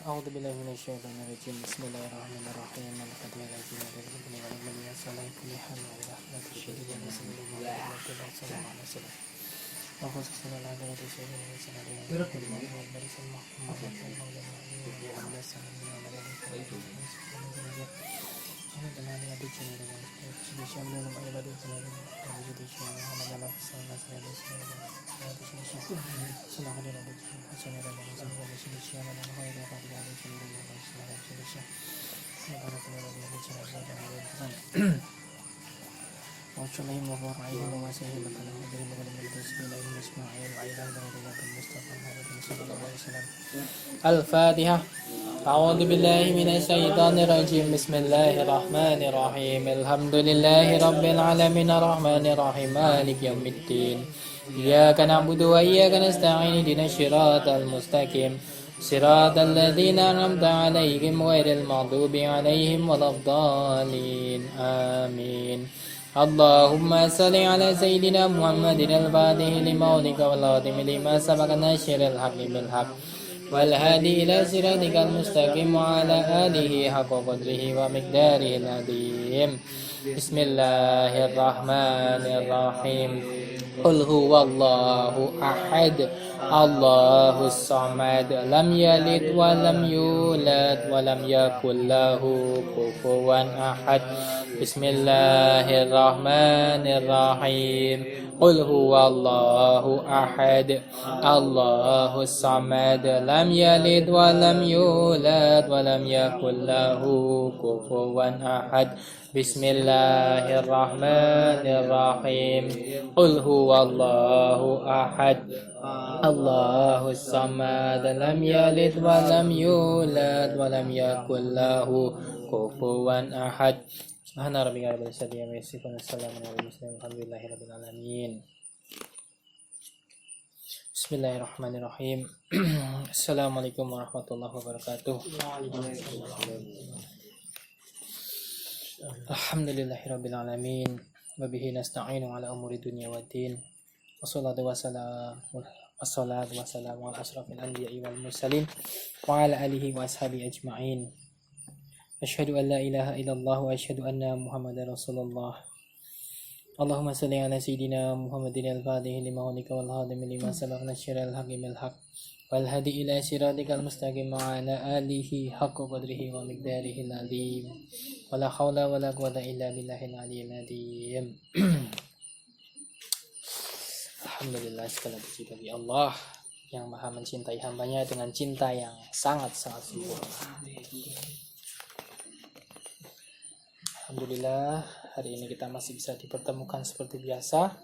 أعوذ بالله من الشيطان الرجيم بسم الله الرحمن الرحيم القد الذين يدركون والمن يصلي كل حال إلى أحمد الشديد بسم الله الرحمن الرحيم صلى الله عليه وسلم وخصوصا على هذا الشيء من سنة كل ما هو البرس المحمد المولى وعلى سنة من الذي أنا تمام يا بيجي Indonesia belum ada pada tahun ini. Jadi saya mengenal saya di sini. Selamat hari raya. Saya ada di sini. Saya mengenal hari raya pada hari ini. Selamat Indonesia. Saya pada hari raya di sini. Saya ada di Wassalamualaikum warahmatullahi wabarakatuh. Al-Fatihah. A'udzu billahi minasy syaithanir rajim. Bismillahirrahmanirrahim. Alhamdulillahi rabbil alamin arrahmanir rahim maliki yaumiddin. Iyyaka na'budu wa iyyaka nasta'in ihdinas siratal mustaqim. Siratal ladzina an'amta 'alaihim ghairil maghdubi 'alaihim waladdallin. Amin. Allahumma salli ala sayyidina Muhammadin al-fatih lima ulika wal khatimi lima sabaka nasyiril haqqi bil haqq wal hadi ila siratikal mustaqim wa ala alihi haqqa qadrihi wa miqdarihil azim. Bismillahirrahmanirrahim. Qul huwallahu ahad, Allahus samad, lam yalid wa lam yulad wa lam yakul lahu kufuwan ahad. Bismillahirrahmanirrahim. Qul huwallahu ahad, Allahus samad, lam yalid wa lam yulad wa lam yakul lahu kufuwan ahad. Bismillahirrahmanirrahim. Qul huwallahu ahad, Allahus samad, lam yalid wa lam yulad wa lam yakul lahu kufuwan ahad. Subhana rabbika rabbil izzati amma yasifun, wassalamun alal mursalin, walhamdulillahi rabbil alamin. Bismillahirrahmanirrahim. Assalamualaikum warahmatullahi wabarakatuh. Alhamdulillahirabbil alamin. Wa bihi nasta'inu ala umuri dunya waddin. Wassalatu wassalamu ala asrafil anbiya'i wal mursalin wa ala alihi wa ashabihi ajma'in. Asyhadu an la ilaha illallah wa asyhadu anna Muhammadar Rasulullah. Allahumma shalli ala sayyidina Muhammadin al-fatih lima ulika wal khatimi lima sabaq nasyiril haqqi bil haqq wal hadi ila siratikal mustaqim wa ala alihi haqqa qadrihi wa miqdarihil azim. Wala haula wala quwwata illa billahil aliyyil azim. Alhamdulillah, segala puji bagi Allah yang Maha mencintai hambanya dengan cinta yang sangat-sangat sempurna. Alhamdulillah, hari ini kita masih bisa dipertemukan seperti biasa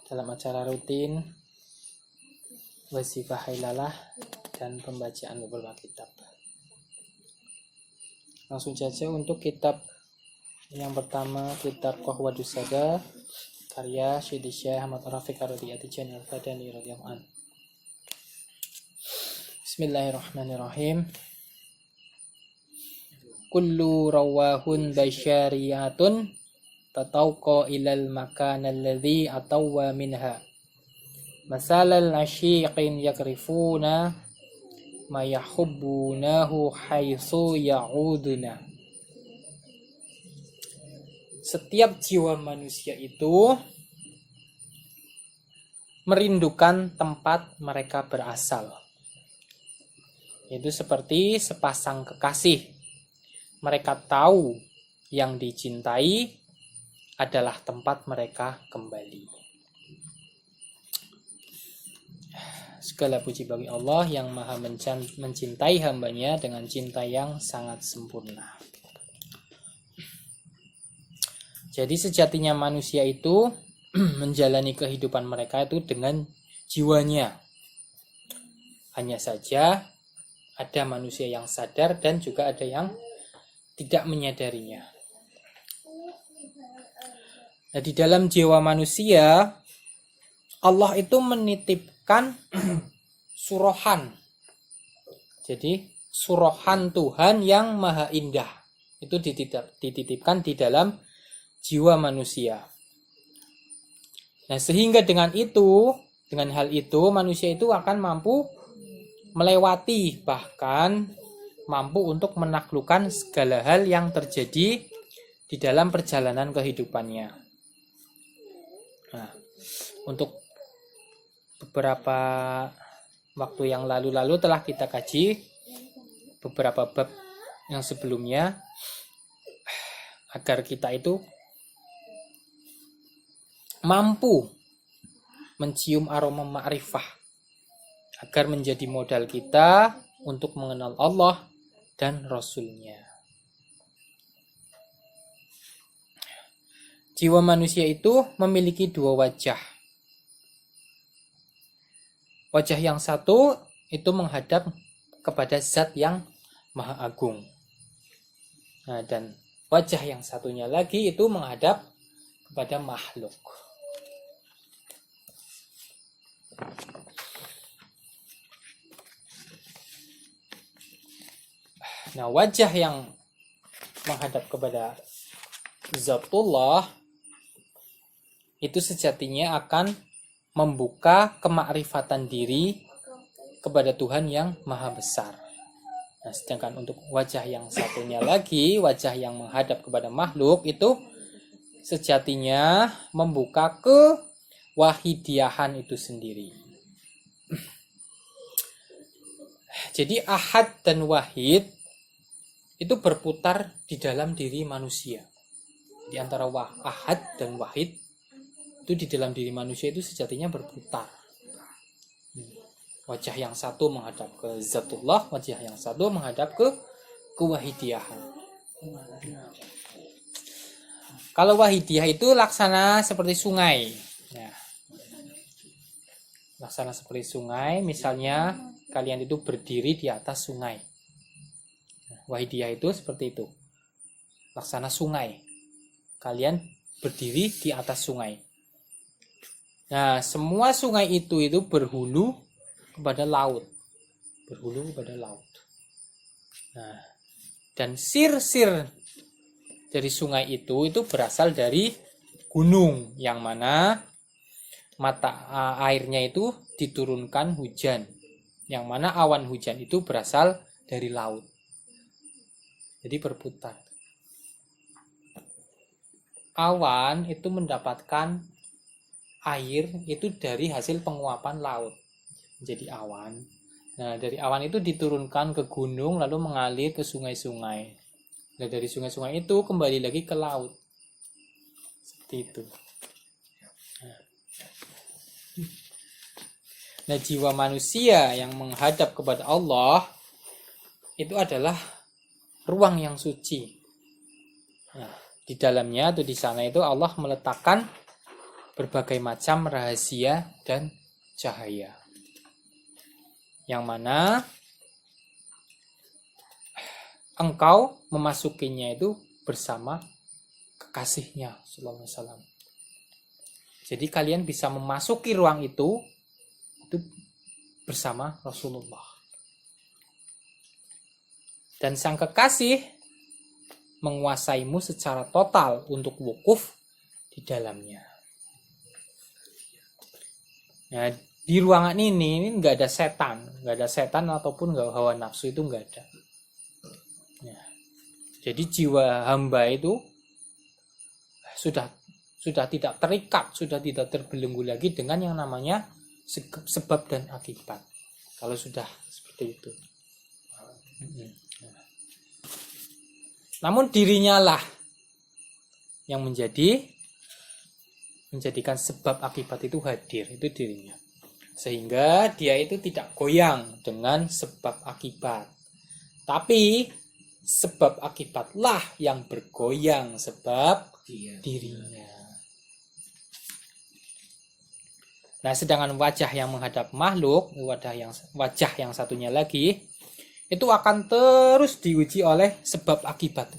dalam acara rutin Wazifah Hailalah dan pembacaan beberapa kitab. Langsung saja untuk kitab yang pertama, kitab Qahwadus Sada karya Syedi Syekh Ahmad Rafiq Ar-Radiyati Jani Al-Badani radhiyallahu anhu. Bismillahirrahmanirrahim. Kullu rawahun basyariyatun tatawqa ilal makan alladhi atawwa minha. Masalal asyiqin yakrifuna ma yahubbunahu haitsu ya'uduna. Setiap jiwa manusia itu merindukan tempat mereka berasal. Itu seperti sepasang kekasih. Mereka tahu yang dicintai adalah tempat mereka kembali. Segala puji bagi Allah yang Maha mencintai hambanya dengan cinta yang sangat sempurna. Jadi sejatinya manusia itu menjalani kehidupan mereka itu dengan jiwanya. Hanya saja ada manusia yang sadar dan juga ada yang tidak menyadarinya. Nah, di dalam jiwa manusia Allah itu menitipkan surohan. Jadi surohan Tuhan yang maha indah itu dititipkan di dalam jiwa manusia. Nah, sehingga dengan hal itu manusia itu akan mampu melewati, bahkan mampu untuk menaklukkan segala hal yang terjadi di dalam perjalanan kehidupannya. Nah, untuk beberapa waktu yang lalu telah kita kaji beberapa bab yang sebelumnya agar kita itu mampu mencium aroma ma'rifah agar menjadi modal kita untuk mengenal Allah dan Rasul-Nya. Jiwa manusia itu memiliki dua wajah. Wajah yang satu itu menghadap kepada Zat yang Maha Agung. Nah, dan wajah yang satunya lagi itu menghadap kepada makhluk. Nah, wajah yang menghadap kepada Zatullah itu sejatinya akan membuka kemakrifatan diri kepada Tuhan yang Maha Besar. Nah, sedangkan untuk wajah yang satunya lagi, wajah yang menghadap kepada makhluk itu sejatinya membuka kewahidiyahan itu sendiri. Jadi ahad dan wahid itu berputar di dalam diri manusia. Di antara ahad dan wahid itu di dalam diri manusia itu sejatinya berputar. Wajah yang satu menghadap ke Zatullah, wajah yang satu menghadap ke kewahidiyahan. Kalau wahidiyah itu laksana seperti sungai. Nah, laksana seperti sungai, misalnya kalian itu berdiri di atas sungai. Wahidiyah itu seperti itu. Laksana sungai. Kalian berdiri di atas sungai. Nah, semua sungai itu berhulu kepada laut. Berhulu kepada laut. Nah, dan sir-sir dari sungai itu berasal dari gunung, yang mana mata airnya itu diturunkan hujan. Yang mana awan hujan itu berasal dari laut. Jadi berputar. Awan itu mendapatkan air itu dari hasil penguapan laut. Jadi awan. Nah, dari awan itu diturunkan ke gunung lalu mengalir ke sungai-sungai. Nah, dari sungai-sungai itu kembali lagi ke laut. Seperti itu. Nah, jiwa manusia yang menghadap kepada Allah itu adalah ruang yang suci. Nah, di dalamnya atau di sana itu Allah meletakkan berbagai macam rahasia dan cahaya. Yang mana engkau memasukinya itu bersama kekasihnya sallallahu alaihi wasallam. Jadi kalian bisa memasuki ruang itu bersama Rasulullah. Dan sang kekasih menguasaimu secara total untuk wukuf di dalamnya. Nah, di ruangan ini nggak ada setan ataupun nggak hawa nafsu, itu nggak ada. Nah, jadi jiwa hamba itu sudah tidak terikat, sudah tidak terbelenggu lagi dengan yang namanya sebab dan akibat. Kalau sudah seperti itu. Namun dirinya lah yang menjadikan sebab akibat itu hadir, itu dirinya. Sehingga dia itu tidak goyang dengan sebab akibat. Tapi sebab akibatlah yang bergoyang sebab dirinya. Nah, sedangkan wajah yang menghadap makhluk, wajah yang satunya lagi, itu akan terus diuji oleh sebab akibat.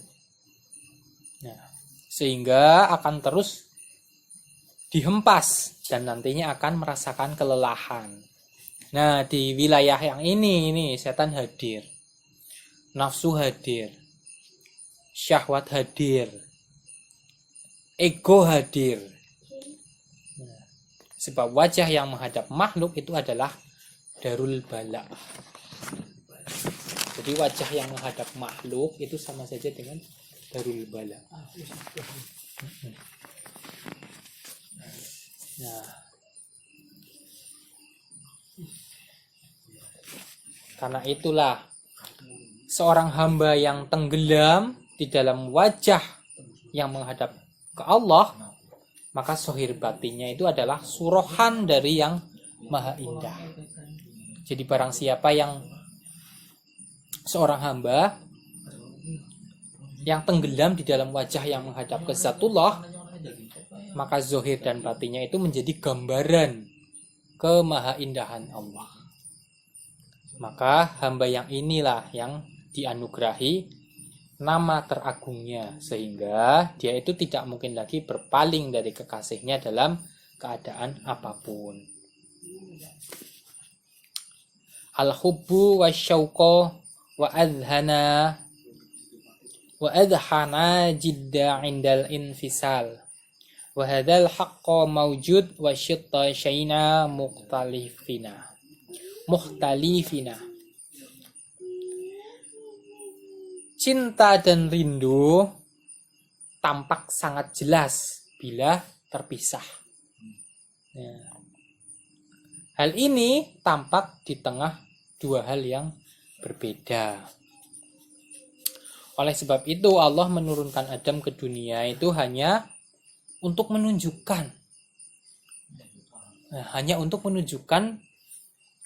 Nah, sehingga akan terus dihempas dan nantinya akan merasakan kelelahan. Nah, di wilayah yang ini setan hadir, nafsu hadir, syahwat hadir, ego hadir. Nah, sebab wajah yang menghadap makhluk itu adalah darul bala, Jadi wajah yang menghadap makhluk itu sama saja dengan darul bala. Nah, karena itulah seorang hamba yang tenggelam di dalam wajah yang menghadap ke Allah, maka zahir batinnya itu adalah surohan dari yang maha indah. Jadi barang siapa yang seorang hamba yang tenggelam di dalam wajah yang menghadap ke Zatullah, maka zahir dan batinnya itu menjadi gambaran kemahaindahan Allah. Maka hamba yang inilah yang dianugerahi nama teragungnya, sehingga dia itu tidak mungkin lagi berpaling dari kekasihnya dalam keadaan apapun. Al-hubbu wasyauqa wa adhana jidda indal infisal wa hadzal haqqo mawjud wa syitta syai'na mukhtalifina. Cinta dan rindu tampak sangat jelas bila terpisah. Nah, hal ini tampak di tengah dua hal yang berbeda. Oleh sebab itu Allah menurunkan Adam ke dunia itu hanya untuk menunjukkan,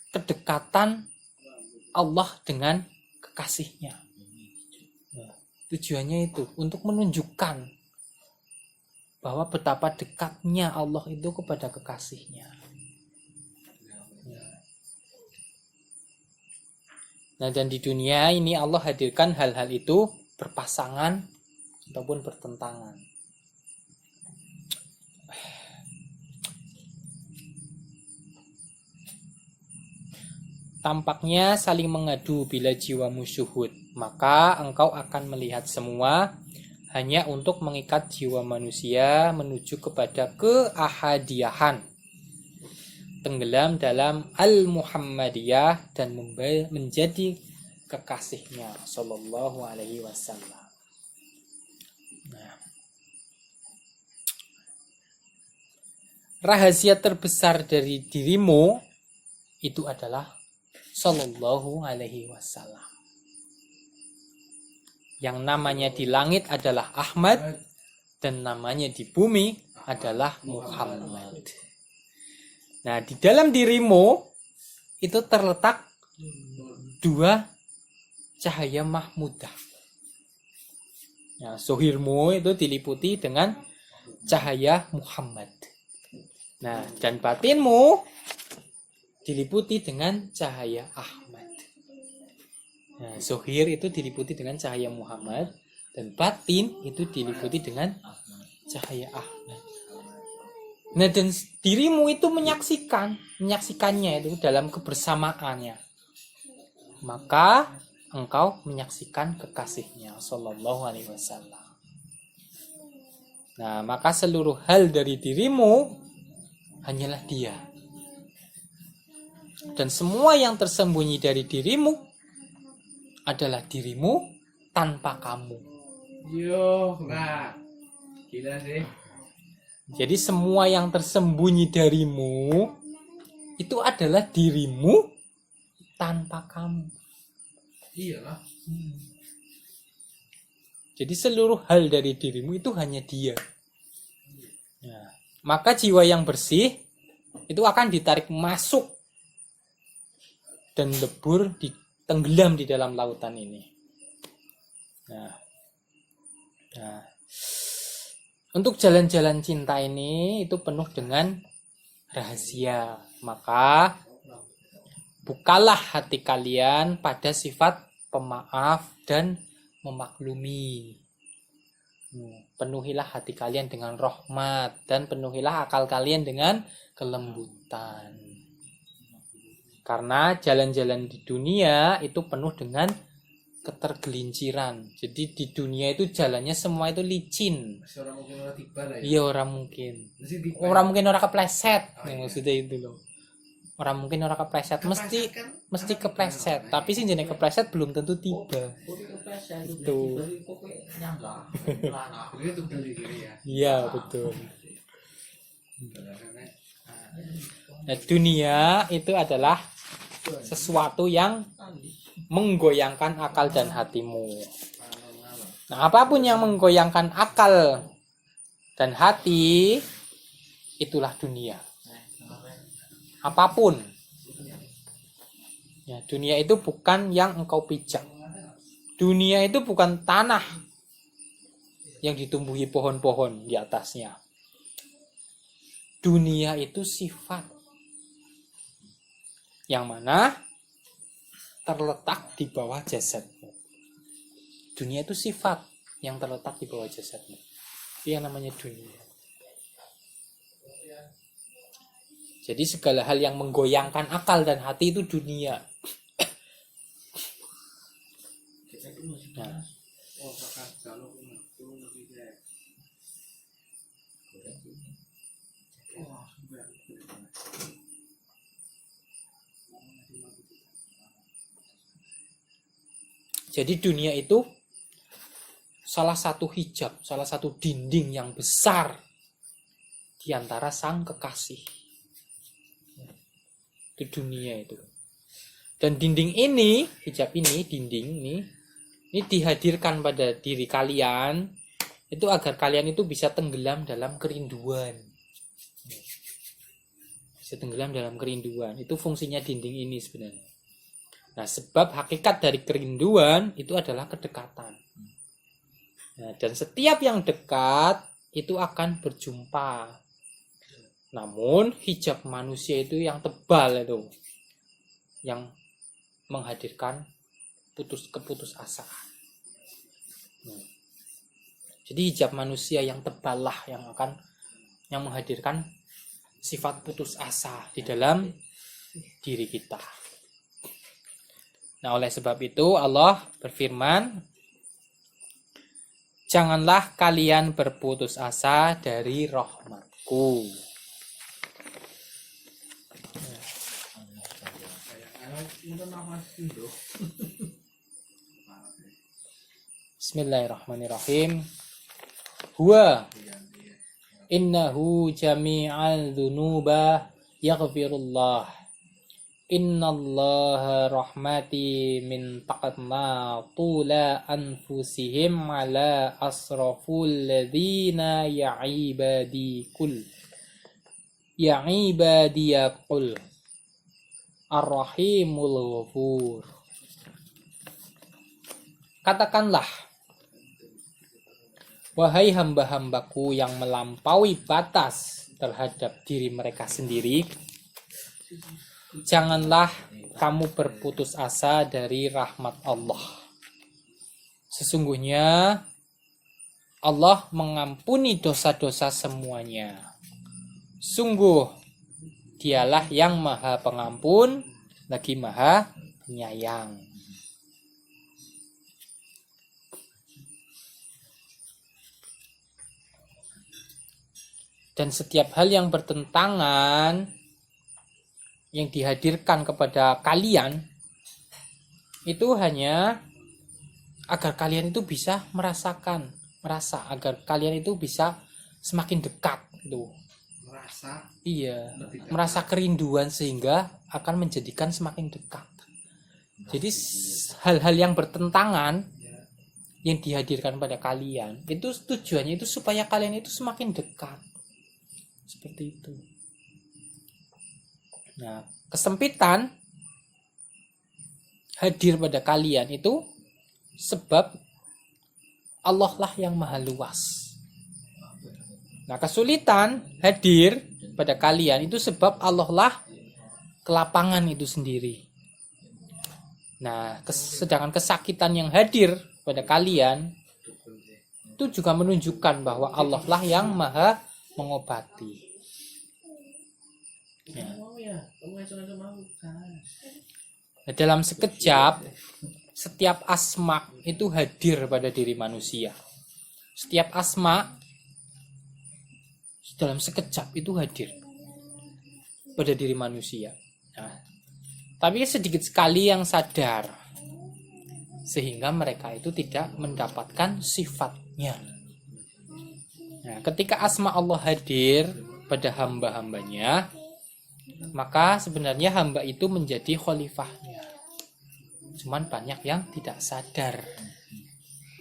kedekatan Allah dengan kekasihnya. Tujuannya itu untuk menunjukkan bahwa betapa dekatnya Allah itu kepada kekasihnya. Nah, dan di dunia ini Allah hadirkan hal-hal itu berpasangan ataupun bertentangan. Tampaknya saling mengadu bila jiwamu syuhud, maka engkau akan melihat semua hanya untuk mengikat jiwa manusia menuju kepada keahadiyahan, tenggelam dalam al-Muhammadiyah dan menjadi kekasihnya sallallahu alaihi wasallam. Nah, rahasia terbesar dari dirimu itu adalah sallallahu alaihi wasallam. Yang namanya di langit adalah Ahmad dan namanya di bumi adalah Muhammad. Nah, di dalam dirimu itu terletak dua cahaya mahmudah. Nah, zahirmu itu diliputi dengan cahaya Muhammad. Nah, dan batinmu diliputi dengan cahaya Ahmad. Nah, zahir itu diliputi dengan cahaya Muhammad dan batin itu diliputi dengan cahaya Ahmad. Nah, dan dirimu itu menyaksikannya itu dalam kebersamaannya. Maka engkau menyaksikan kekasihnya sallallahu alaihi wasallam. Nah, maka seluruh hal dari dirimu hanyalah dia. Dan semua yang tersembunyi dari dirimu adalah dirimu tanpa kamu. Yo, enggak. Gila sih. Jadi semua yang tersembunyi darimu itu adalah dirimu tanpa kamu. Iyalah. Jadi seluruh hal dari dirimu itu hanya dia. Nah, maka jiwa yang bersih itu akan ditarik masuk dan lebur tenggelam di dalam lautan ini. Nah, untuk jalan-jalan cinta ini itu penuh dengan rahasia. Maka bukalah hati kalian pada sifat pemaaf dan memaklumi. Penuhilah hati kalian dengan rahmat dan penuhilah akal kalian dengan kelembutan. Karena jalan-jalan di dunia itu penuh dengan ketergelinciran. Jadi di dunia itu jalannya semua itu licin. Orang mungkin orang tiba lah ya. Iya, orang mungkin. Orang mungkin orang kepleset. Maksudnya itu loh. Orang mungkin orang kepleset, mesti Kepleset kan? mesti kepleset. Tapi sih jenis kepleset belum tentu tiba. Itu. Ini tuh dari kiri ya. Iya betul. Nah, dunia itu adalah sesuatu yang menggoyangkan akal dan hatimu. Nah, apapun yang menggoyangkan akal dan hati, itulah dunia. Apapun. Ya, dunia itu bukan yang engkau pijak. Dunia itu bukan tanah yang ditumbuhi pohon-pohon di atasnya. Dunia itu sifat yang mana terletak di bawah jasadmu. Dunia itu sifat yang terletak di bawah jasadmu. Itu yang namanya dunia. Jadi segala hal yang menggoyangkan akal dan hati itu dunia. Nah, jadi dunia itu salah satu hijab, salah satu dinding yang besar di antara sang kekasih. Itu dunia itu. Dan dinding ini, hijab ini, dinding ini dihadirkan pada diri kalian itu agar kalian itu bisa tenggelam dalam kerinduan. Bisa tenggelam dalam kerinduan. Itu fungsinya dinding ini sebenarnya. Nah, sebab hakikat dari kerinduan itu adalah kedekatan. Nah, dan setiap yang dekat itu akan berjumpa. Namun hijab manusia itu yang tebal itu, yang menghadirkan keputusasaan. Jadi hijab manusia yang tebal lah yang menghadirkan sifat putus asa di dalam diri kita. Nah, oleh sebab itu Allah berfirman, janganlah kalian berputus asa dari rahmatku. Bismillahirrahmanirrahim. Huwa innahu jami'al dzunuba yaghfirullah. Innallaha rahmati min taqatna tula anfusihim ala asraful ladzina ya'ibadiyakul Ar-Rahimul Ghafur. Katakanlah, wahai hamba-hambaku yang melampaui batas terhadap diri mereka sendiri, janganlah kamu berputus asa dari rahmat Allah. Sesungguhnya Allah mengampuni dosa-dosa semuanya. Sungguh Dialah yang Maha Pengampun lagi Maha Penyayang. Dan setiap hal yang bertentangan yang dihadirkan kepada kalian itu hanya agar kalian itu bisa merasa agar kalian itu bisa semakin dekat itu. Merasa kerinduan sehingga akan menjadikan semakin dekat. Jadi hal-hal yang bertentangan yang dihadirkan pada kalian itu tujuannya itu supaya kalian itu semakin dekat. Seperti itu. Nah, kesempitan hadir pada kalian itu sebab Allah lah yang maha luas. Nah, kesulitan hadir pada kalian itu sebab Allah lah kelapangan itu sendiri. Nah, sedangkan kesakitan yang hadir pada kalian itu juga menunjukkan bahwa Allah lah yang maha mengobati. Ya. Nah, dalam sekejap setiap asma itu hadir pada diri manusia. Setiap asma dalam sekejap itu hadir pada diri manusia. Nah, tapi sedikit sekali yang sadar, sehingga mereka itu tidak mendapatkan sifatnya. Nah, ketika asma Allah hadir pada hamba-hambanya, maka sebenarnya hamba itu menjadi khalifahnya. Cuman banyak yang tidak sadar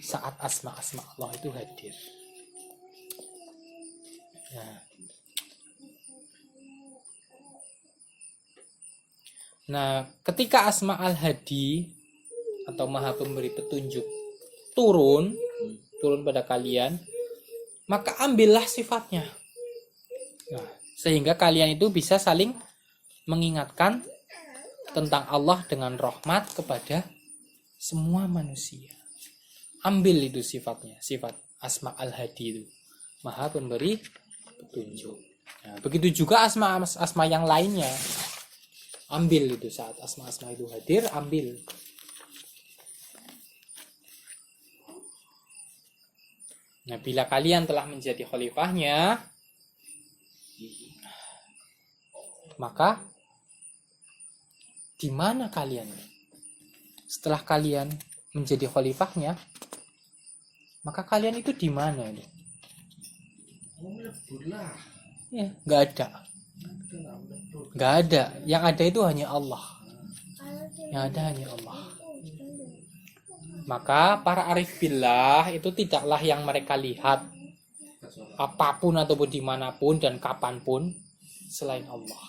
saat asma-asma Allah itu hadir. Nah, ketika asma al-hadi atau maha pemberi petunjuk turun pada kalian, maka ambillah sifatnya. Nah, sehingga kalian itu bisa saling mengingatkan tentang Allah dengan rahmat kepada semua manusia. Ambil itu sifatnya, sifat asma al-hadi itu, maha pemberi petunjuk. Nah, begitu juga asma yang lainnya. Ambil itu saat asma-asma itu hadir, ambil. Nah, bila kalian telah menjadi khalifahnya, maka di mana kalian? Setelah kalian menjadi khalifahnya, maka kalian itu di mana ini? Ya, nggak ada. Nggak ada. Yang ada itu hanya Allah. Yang ada hanya Allah. Maka para arif billah itu tidaklah yang mereka lihat apapun ataupun dimanapun dan kapanpun selain Allah.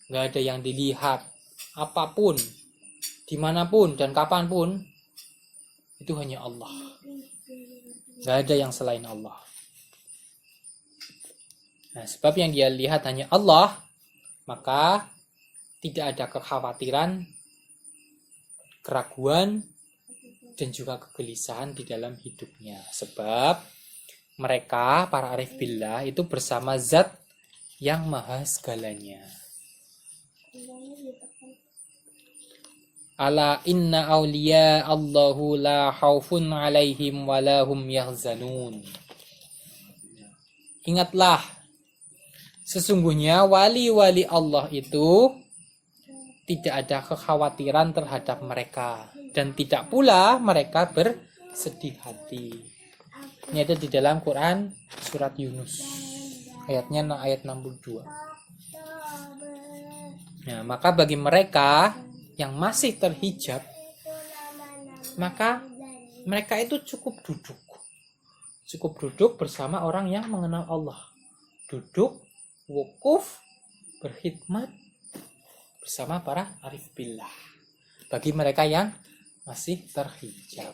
Nggak ada yang dilihat apapun, dimanapun dan kapanpun, itu hanya Allah. Nggak ada yang selain Allah. Nah, sebab yang dia lihat hanya Allah, maka tidak ada kekhawatiran, keraguan, dan juga kegelisahan di dalam hidupnya. Sebab mereka, para arif billah, itu bersama zat yang maha segalanya. Ala inna awliya Allahu la khawfun alaihim wa la hum yahzanun. Ingatlah, sesungguhnya wali-wali Allah itu tidak ada kekhawatiran terhadap mereka, dan tidak pula mereka bersedih hati. Ini ada di dalam Quran surat Yunus, ayatnya ayat 62. Nah, maka bagi mereka yang masih terhijab, maka mereka itu cukup duduk bersama orang yang mengenal Allah, duduk wukuf berkhidmat bersama para arif billah. Bagi mereka yang masih terhijab.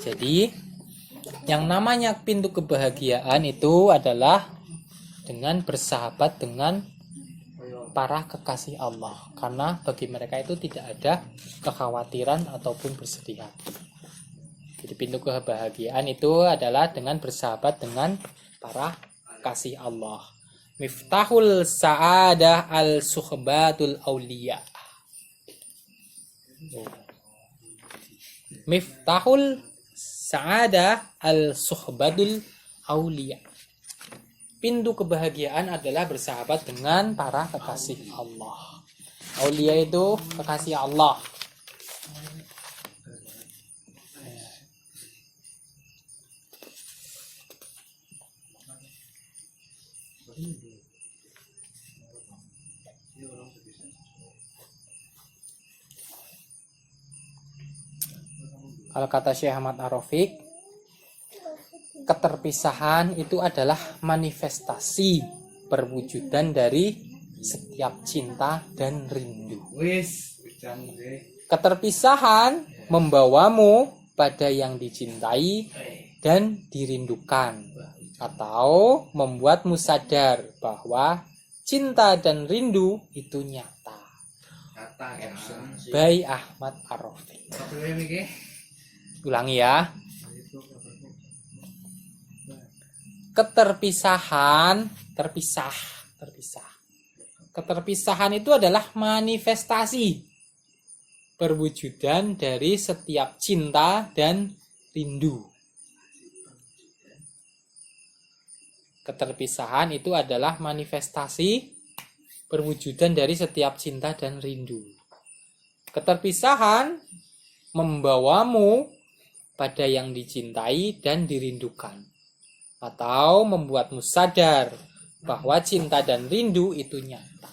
Jadi yang namanya pintu kebahagiaan itu adalah dengan bersahabat dengan para kekasih Allah, karena bagi mereka itu tidak ada kekhawatiran ataupun bersedih hati. Jadi pintu kebahagiaan itu adalah dengan bersahabat dengan para kekasih Allah. Miftahul sa'adah al-suhbatul awliya. Miftahul sa'adah al-suhbatul awliya. Pintu kebahagiaan adalah bersahabat dengan para kekasih Allah. Aulia itu kekasih Allah. Kalau kata Syekh Ahmad Ar-Rafiq, keterpisahan itu adalah manifestasi perwujudan dari setiap cinta dan rindu. Keterpisahan membawamu pada yang dicintai dan dirindukan, atau membuatmu sadar bahwa cinta dan rindu itu nyata. By Ahmad Ar-Rafiq. Ulangi ya. Keterpisahan, terpisah. Keterpisahan itu adalah manifestasi perwujudan dari setiap cinta dan rindu. Keterpisahan itu adalah manifestasi perwujudan dari setiap cinta dan rindu. Keterpisahan membawamu pada yang dicintai dan dirindukan, atau membuatmu sadar bahwa cinta dan rindu itu nyata.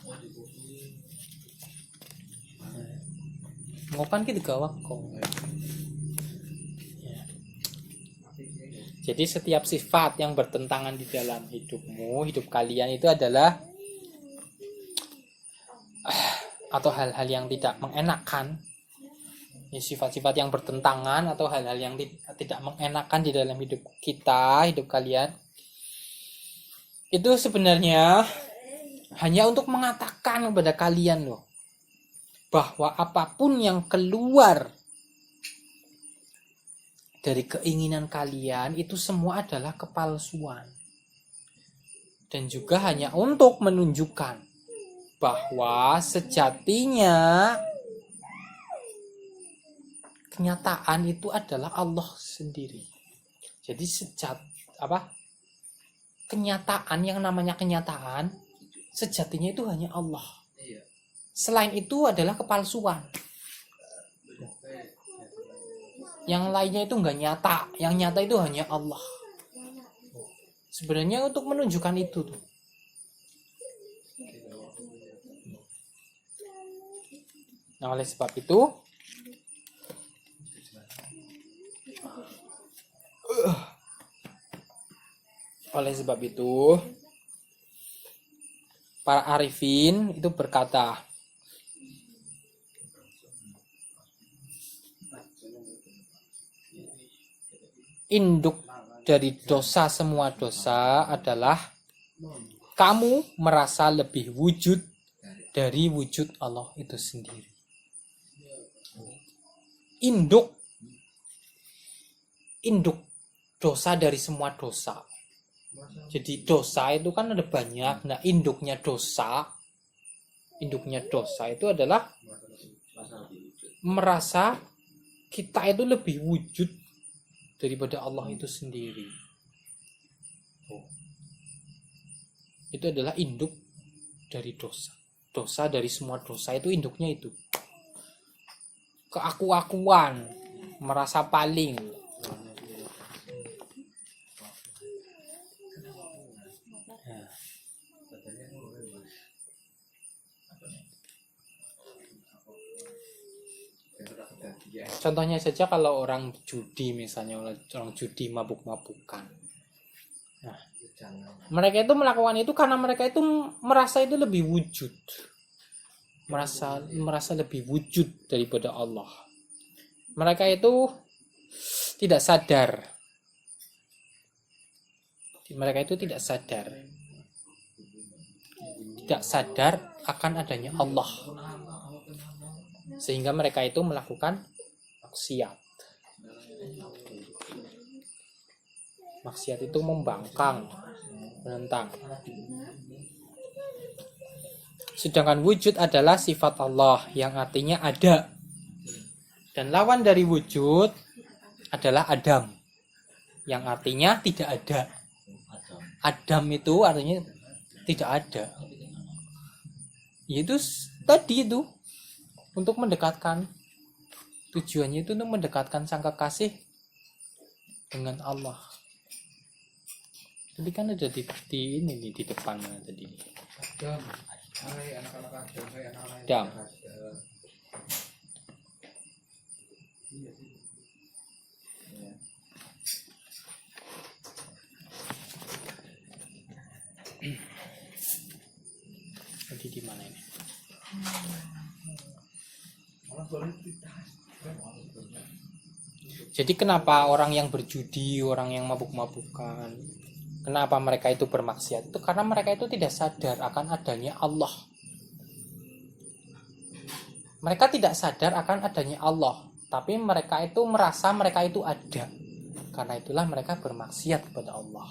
Ngopan kita gawak kok. Jadi setiap sifat yang bertentangan di dalam hidupmu, hidup kalian itu adalah atau hal-hal yang tidak mengenakan, ya, sifat-sifat yang bertentangan atau hal-hal yang tidak mengenakan di dalam hidup kita, hidup kalian, itu sebenarnya hanya untuk mengatakan kepada kalian loh, bahwa apapun yang keluar dari keinginan kalian itu semua adalah kepalsuan. Dan juga hanya untuk menunjukkan bahwa sejatinya kenyataan itu adalah Allah sendiri. Jadi kenyataan, yang namanya kenyataan sejatinya itu hanya Allah. Selain itu adalah kepalsuan. Yang lainnya itu enggak nyata. Yang nyata itu hanya Allah. Sebenarnya untuk menunjukkan itu tuh. Nah, oleh sebab itu para arifin itu berkata, induk dari dosa semua dosa adalah kamu merasa lebih wujud dari wujud Allah itu sendiri. Induk dosa dari semua dosa. Jadi dosa itu kan ada banyak. Nah, induknya dosa itu adalah merasa kita itu lebih wujud daripada Allah itu sendiri. Itu adalah induk dari dosa. Dosa dari semua dosa itu induknya itu. Keaku-akuan, merasa paling. Contohnya saja kalau orang judi, misalnya orang judi mabuk-mabukan. Nah, mereka itu melakukan itu karena mereka itu merasa itu lebih wujud. Merasa lebih wujud daripada Allah. Mereka itu tidak sadar. Tidak sadar akan adanya Allah. Sehingga mereka itu melakukan maksiat. Maksiat itu membangkang, menentang. Sedangkan wujud adalah sifat Allah yang artinya ada. Dan lawan dari wujud adalah Adam, yang artinya tidak ada. Adam itu artinya tidak ada. Itu tadi itu untuk mendekatkan, tujuannya itu untuk mendekatkan sang kekasih dengan Allah. Tadi kan ada di ini nih, di depan tadi. Adam. Tadi di mana ini? Jadi kenapa orang yang berjudi, orang yang mabuk-mabukan, kenapa mereka itu bermaksiat? Itu karena mereka itu tidak sadar akan adanya Allah. Mereka tidak sadar akan adanya Allah, tapi mereka itu merasa mereka itu ada. Karena itulah mereka bermaksiat kepada Allah.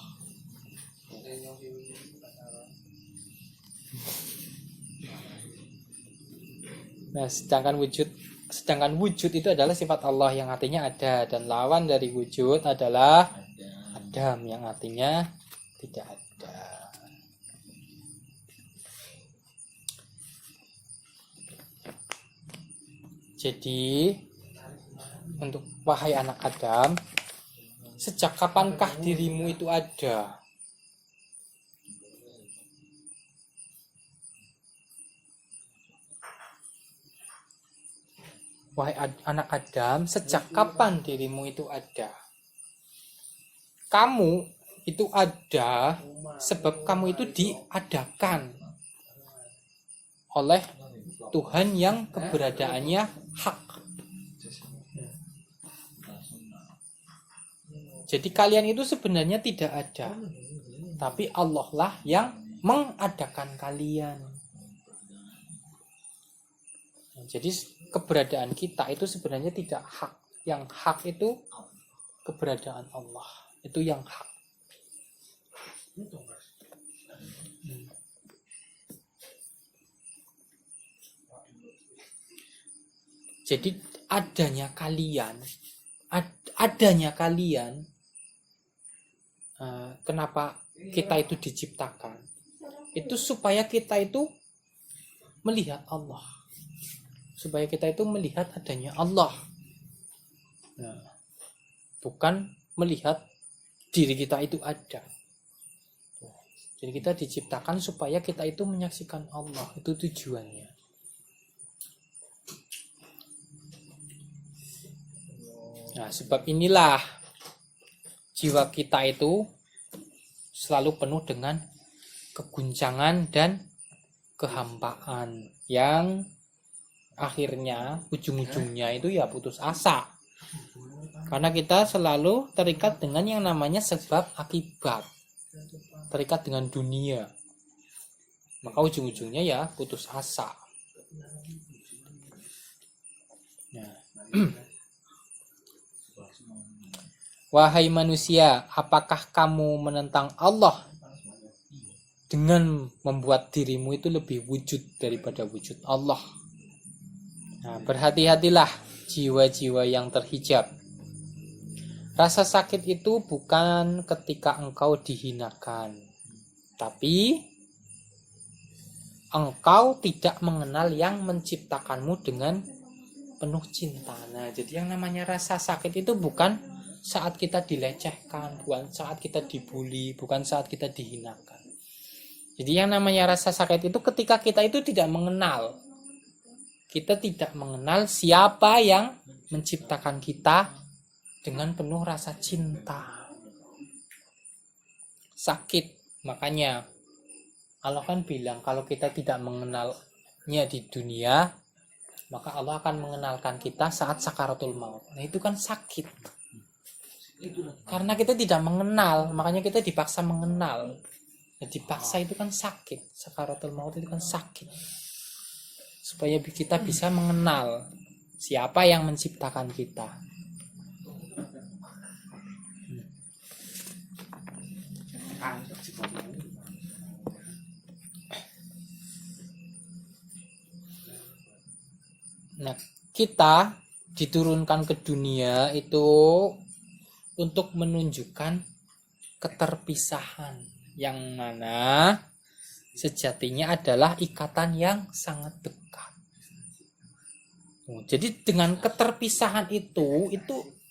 Nah, sedangkan wujud Sedangkan wujud itu adalah sifat Allah yang artinya ada, dan lawan dari wujud adalah adam yang artinya tidak ada. Jadi untuk wahai anak Adam, sejak kapankah dirimu itu ada? Wahai anak Adam, sejak kapan dirimu itu ada? Kamu itu ada sebab kamu itu diadakan oleh Tuhan yang keberadaannya hak. Jadi kalian itu sebenarnya tidak ada, tapi Allah lah yang mengadakan kalian. Jadi keberadaan kita itu sebenarnya tidak hak. Yang hak itu keberadaan Allah. Itu yang hak. Jadi adanya kalian, kenapa kita itu diciptakan? Itu supaya kita itu melihat Allah. Supaya kita itu melihat adanya Allah. Nah, bukan melihat diri kita itu ada. Jadi kita diciptakan supaya kita itu menyaksikan Allah. Itu tujuannya. Nah, sebab inilah jiwa kita itu selalu penuh dengan keguncangan dan kehambaan yang akhirnya ujung-ujungnya itu ya putus asa. Karena kita selalu terikat dengan yang namanya sebab akibat. Terikat dengan dunia. Maka ujung-ujungnya ya putus asa. Nah. Wahai manusia, apakah kamu menentang Allah dengan membuat dirimu itu lebih wujud daripada wujud Allah? Nah, berhati-hatilah jiwa-jiwa yang terhijab. Rasa sakit itu bukan ketika engkau dihinakan, tapi engkau tidak mengenal yang menciptakanmu dengan penuh cinta. Nah, jadi yang namanya rasa sakit itu bukan saat kita dilecehkan, bukan saat kita dibully, bukan saat kita dihinakan. Jadi yang namanya rasa sakit itu ketika kita itu tidak mengenal. Kita tidak mengenal siapa yang menciptakan kita dengan penuh rasa cinta. Sakit. Makanya Allah kan bilang kalau kita tidak mengenalnya di dunia, maka Allah akan mengenalkan kita saat sakaratul maut. Nah, itu kan sakit. Karena kita tidak mengenal, makanya kita dipaksa mengenal. Nah, dipaksa itu kan sakit. Sakaratul maut itu kan sakit. Supaya kita bisa mengenal siapa yang menciptakan kita. Nah, kita diturunkan ke dunia itu untuk menunjukkan keterpisahan yang mana sejatinya adalah ikatan yang sangat dekat. Jadi dengan keterpisahan itu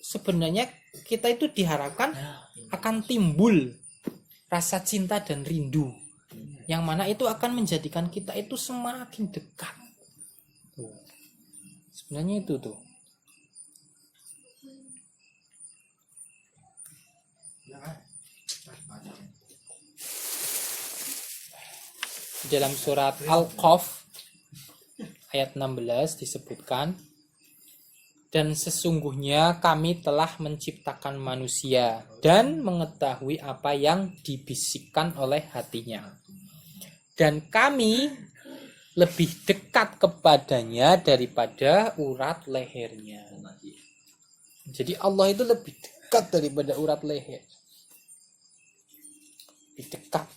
sebenarnya kita itu diharapkan akan timbul rasa cinta dan rindu, yang mana itu akan menjadikan kita itu semakin dekat. Sebenarnya itu tuh. Dalam surat Al-Qaf ayat 16 disebutkan, dan sesungguhnya kami telah menciptakan manusia dan mengetahui apa yang dibisikkan oleh hatinya, dan kami lebih dekat kepadanya daripada urat lehernya. Jadi Allah itu lebih dekat daripada urat leher. Lebih dekat.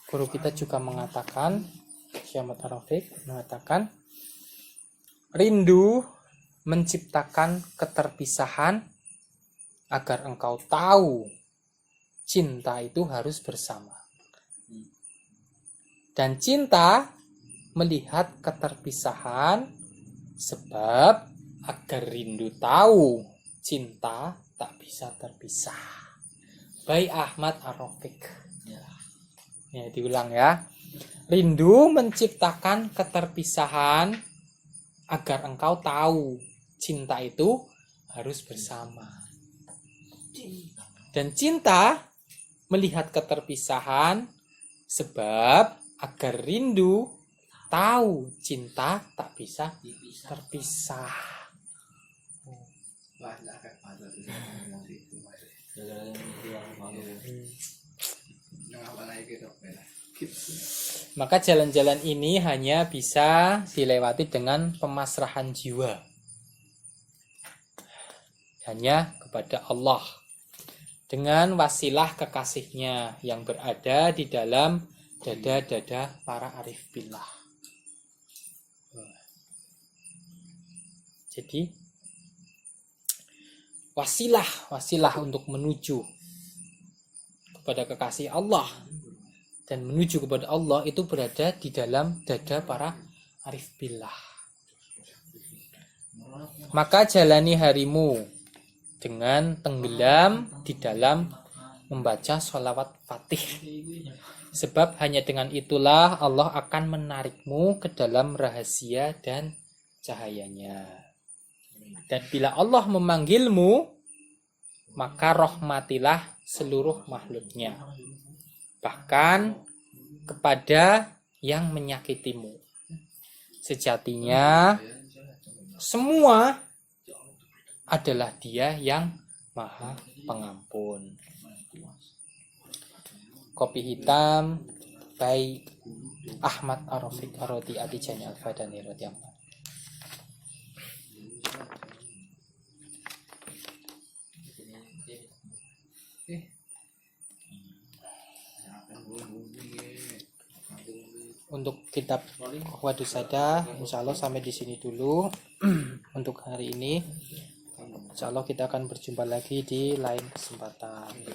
guru kita juga mengatakan, Syekh Ahmad Ar-Rafiq mengatakan, rindu menciptakan keterpisahan agar engkau tahu cinta itu harus bersama. Dan cinta melihat keterpisahan sebab agar rindu tahu cinta tak bisa terpisah. By Ahmad Ar-Rafiq. Ya, diulang ya. Rindu menciptakan keterpisahan agar engkau tahu cinta itu harus bersama. Dan cinta melihat keterpisahan sebab agar rindu tahu cinta tak bisa terpisah. Maka jalan-jalan ini hanya bisa dilewati dengan pemasrahan jiwa. Hanya kepada Allah. Dengan wasilah kekasihnya yang berada di dalam dada-dada para arif billah. Jadi wasilah untuk menuju kepada kekasih Allah dan menuju kepada Allah itu berada di dalam dada para arif billah. Maka jalani harimu dengan tenggelam di dalam membaca sholawat Fatih. Sebab hanya dengan itulah Allah akan menarikmu ke dalam rahasia dan cahayanya. Dan bila Allah memanggilmu, maka rahmatilah seluruh makhluknya. Bahkan kepada yang menyakitimu. Sejatinya semua adalah Dia yang Maha Pengampun. Kopi hitam by Ahmad Ar-Rafiq Ar-Rodi Adijani Al-Fadani radhiyallahu. Untuk kitab Wadus Sada, insya Allah sampai di sini dulu untuk hari ini. Insya Allah kita akan berjumpa lagi di lain kesempatan.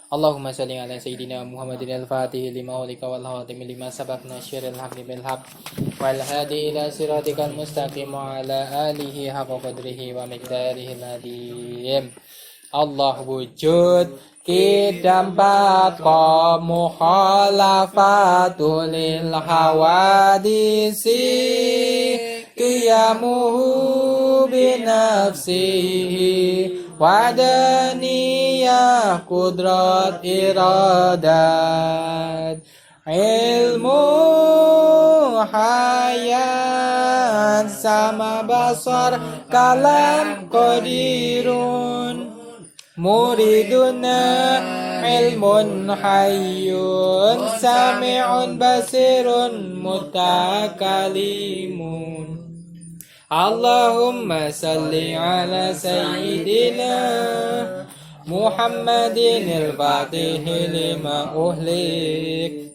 Allahumma salli ala sayyidina Muhammadin al-Fatih lima ulika wal khatim lima sabaqna syiril haqqi bil haqq wal hadi ila siratikal mustaqim wa ala alihi haqqa qadrihi wa miqdarihi nadim. Allah wujud kidam baqa mukhalafatul lil hawadisi qiyamuhu binafsihi wadaniyah kudrat iradat ilmu hayat sama basar kalam qadirun muriduna ilmun hayyun sami'un basirun mutakalimun. Allahumma salli ala sayyidina Muhammadin al-Fatih lima uhlik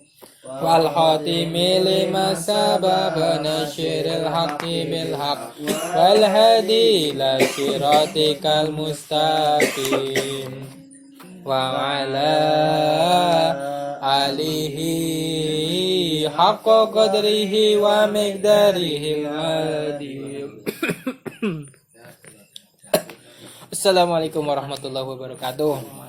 wal khatimi lima sabab nasyiril haqqi bil haqq wal hadi ila siratikal mustaqim wa ala alihi haqqa qadrihi wa miqdarihi al-adil. Assalamualaikum warahmatullahi wabarakatuh.